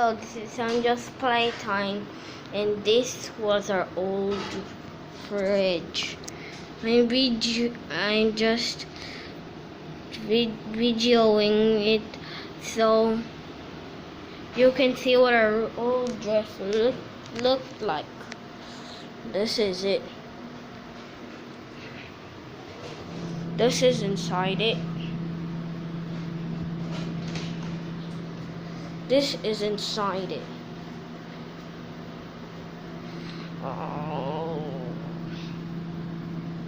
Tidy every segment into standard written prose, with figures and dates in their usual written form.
Hello, this is Sanja's Playtime, and this was our old fridge. I'm just videoing it so you can see what our old dress looked like. This is it. This is inside it. This is inside it. Oh,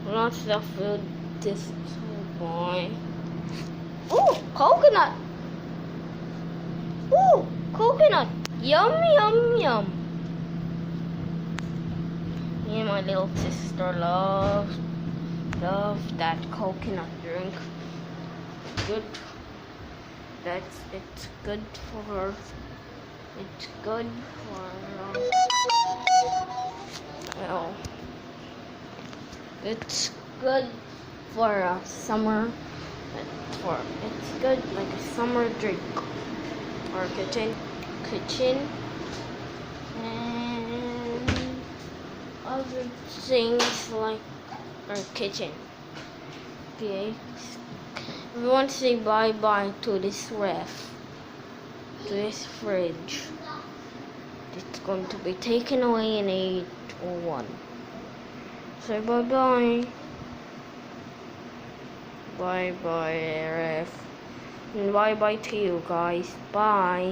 lots of food. This is boy. Ooh, coconut. Ooh, coconut. Yum, yum, yum. Me and my little sister love that coconut drink. Good. It's good for her. It's good for well, it's good for summer. It's good like a summer drink or kitchen and other things like our kitchen. Okay. We want to say bye-bye to this to this fridge. It's going to be taken away in 8:01. Say bye-bye. Bye-bye, ref. And bye-bye to you guys. Bye.